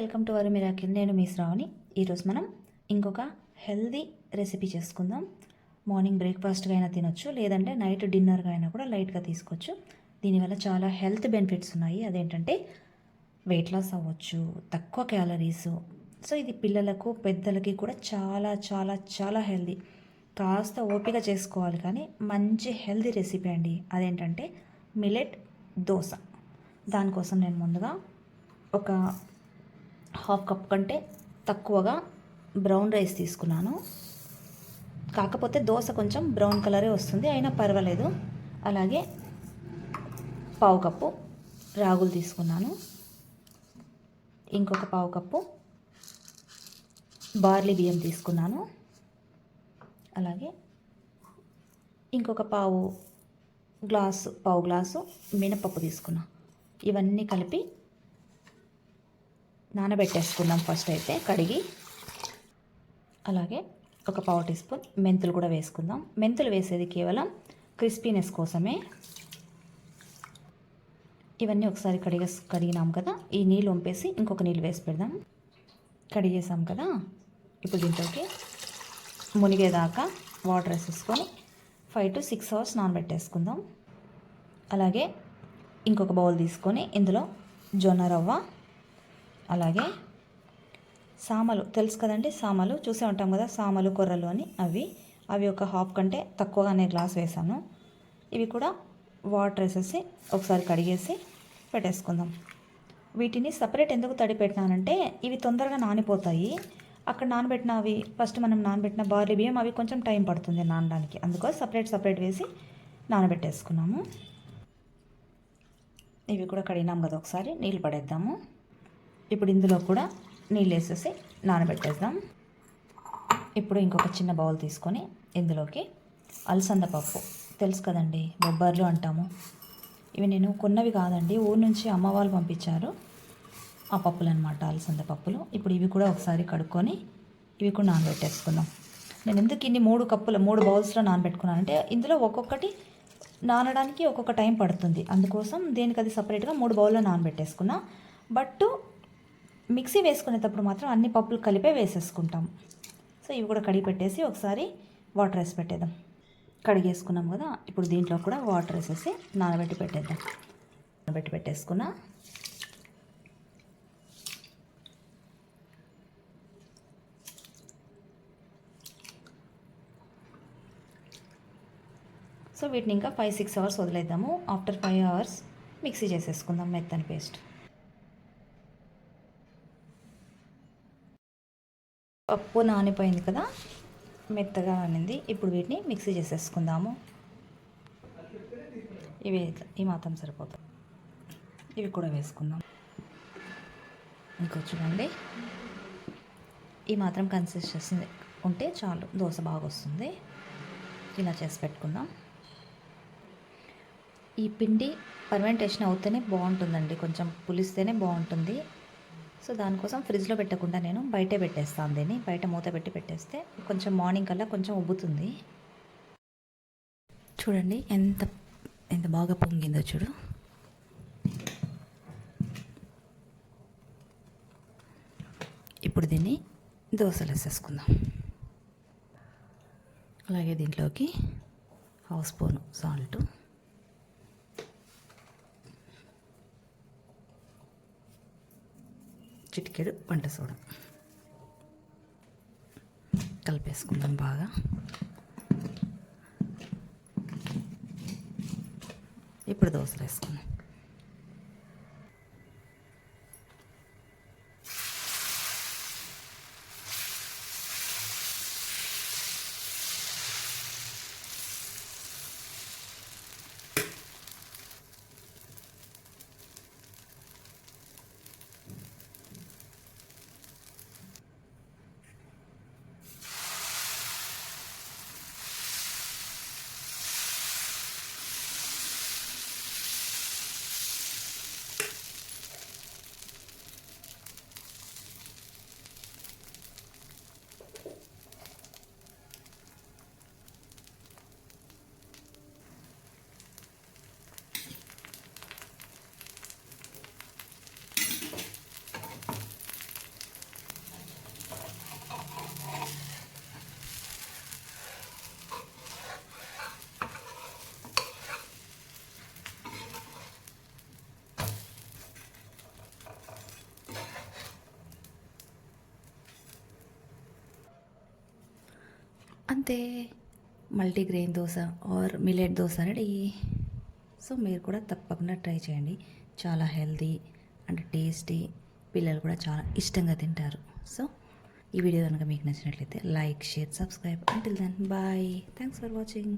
Welcome to our miracle. నేను మీ శ్రావణి. ఈరోజు మనం ఇంకొక హెల్దీ రెసిపీ చేసుకుందాం. మార్నింగ్ బ్రేక్ఫాస్ట్గా అయినా తినొచ్చు, లేదంటే నైట్ డిన్నర్గా అయినా కూడా లైట్గా తీసుకోవచ్చు. దీనివల్ల చాలా హెల్త్ బెనిఫిట్స్ ఉన్నాయి. అదేంటంటే వెయిట్ లాస్ అవ్వచ్చు, తక్కువ క్యాలరీస్. సో ఇది పిల్లలకు పెద్దలకి కూడా చాలా చాలా చాలా హెల్దీ. కాస్త ఓపిక చేసుకోవాలి, కానీ మంచి హెల్దీ రెసిపీ అండి. అదేంటంటే మిలెట్ దోశ. దానికోసం నేను ముందుగా ఒక హాఫ్ కప్ కంటే తక్కువగా బ్రౌన్ రైస్ తీసుకున్నాను. కాకపోతే దోశ కొంచెం బ్రౌన్ కలరే వస్తుంది, అయినా పర్వాలేదు. అలాగే పావు కప్పు రాగులు తీసుకున్నాను. ఇంకొక పావు కప్పు బార్లీ బియ్యం తీసుకున్నాను. అలాగే ఇంకొక పావు గ్లాసు మినపప్పు తీసుకున్నాను. ఇవన్నీ కలిపి నానబెట్టేసుకుందాం ఫస్ట్ అయితే కడిగి. అలాగే ఒక పావు టీ స్పూన్ మెంతులు కూడా వేసుకుందాం. మెంతులు వేసేది కేవలం క్రిస్పీనెస్ కోసమే. ఇవన్నీ ఒకసారి కడిగినాం కదా, ఈ నీళ్ళు వంపేసి ఇంకొక నీళ్ళు వేసి పెడదాం. కడిగేసాం కదా, ఇప్పుడు దీంట్లోకి మునిగేదాకా వాటర్ వేసేసుకొని 5 to 6 hours నానబెట్టేసుకుందాం. అలాగే ఇంకొక బౌల్ తీసుకొని ఇందులో జొన్న రవ్వ, అలాగే సామలు తెలుసు కదండి, సామలు చూసే ఉంటాం కదా, సామలు కొర్రలు అని, అవి ఒక హాఫ్ కంటే తక్కువగానే గ్లాస్ వేసాను. ఇవి కూడా వాటర్ వేసేసి ఒకసారి కడిగేసి పెట్టేసుకుందాం. వీటిని సపరేట్ ఎందుకు తడి పెట్టినానంటే ఇవి తొందరగా నానిపోతాయి. అక్కడ నానబెట్టినవి ఫస్ట్ మనం నానబెట్టిన బార్లీ బియ్యం అవి కొంచెం టైం పడుతుంది నానడానికి, అందుకోసం సపరేట్ వేసి నానబెట్టేసుకున్నాము. ఇవి కూడా కడిగినాం కదా, ఒకసారి నీళ్ళు పడేద్దాము. ఇప్పుడు ఇందులో కూడా నీళ్ళు వేసేసి నానబెట్టేద్దాం. ఇప్పుడు ఇంకొక చిన్న బౌల్ తీసుకొని ఇందులోకి అలసంద పప్పు, తెలుసు కదండి, బొబ్బర్లు అంటాము. ఇవి నేను కొన్నవి కాదండి, ఊరు నుంచి అమ్మ వాళ్ళు పంపించారు ఆ పప్పులు అనమాట, అలసంద పప్పులు. ఇప్పుడు ఇవి కూడా ఒకసారి కడుక్కొని ఇవి కూడా నానబెట్టేసుకుందాం. నేను ఎందుకు ఇన్ని 3 బౌల్స్లో నానబెట్టుకున్నానంటే ఇందులో ఒక్కొక్కటి నానడానికి ఒక్కొక్క టైం పడుతుంది, అందుకోసం దేనికి అది సపరేట్గా 3 బౌల్లో నానబెట్టేసుకున్నా. బట్ మిక్సీ వేసుకునేటప్పుడు మాత్రం అన్ని పప్పులు కలిపే వేసేసుకుంటాం. సో ఇవి కూడా కడిగి పెట్టేసి ఒకసారి వాటర్ వేసి పెట్టేద్దాం. కడిగేసుకున్నాం కదా, ఇప్పుడు దీంట్లో కూడా వాటర్ వేసేసి నానబెట్టి పెట్టేసుకున్నా. సో వీటిని ఇంకా 5-6 hours వదిలేద్దాము. ఆఫ్టర్ 5 hours మిక్సీ చేసేసుకుందాం మెత్తని పేస్ట్. పప్పు నానిపోయింది కదా, మెత్తగా నానింది. ఇప్పుడు వీటిని మిక్సీ చేసేసుకుందాము. ఇవి ఈ మాత్రం సరిపోతాయి. ఇవి కూడా వేసుకుందాం. ఇంకా చూడండి, ఈ మాత్రం కన్సిస్టెన్సీ ఉంటే చాలు, దోశ బాగా వస్తుంది. ఇలా చేసి పెట్టుకుందాం. ఈ పిండి ఫర్మెంటేషన్ అవుతేనే బాగుంటుందండి, కొంచెం పులిస్తేనే బాగుంటుంది. సో దానికోసం ఫ్రిడ్జ్లో పెట్టకుండా నేను బయటే పెట్టేస్తాను. దీన్ని బయట మూత పెట్టి పెట్టేస్తే కొంచెం మార్నింగ్ కల్లా కొంచెం ఉబ్బుతుంది. చూడండి ఎంత బాగా పొంగిందో చూడు. ఇప్పుడు దీన్ని దోశలు వేసేసుకుందాం. అలాగే దీంట్లోకి 1/2 స్పూన్ సాల్ట్, చిటికెడు వంట సోడా కలిపేసుకుందాం బాగా. ఇప్పుడు దోశలు వేసుకుందాం. అంతే, multigrain dosa or millet dosa ready. So మీరు కూడా తప్పకుండా ట్రై చేయండి. చాలా హెల్తీ అండ్ టేస్టీ, పిల్లలు కూడా చాలా ఇష్టంగా తింటారు. సో ఈ వీడియో కనుక మీకు నచ్చినట్లయితే like, share, subscribe. Until then bye. Thanks for watching.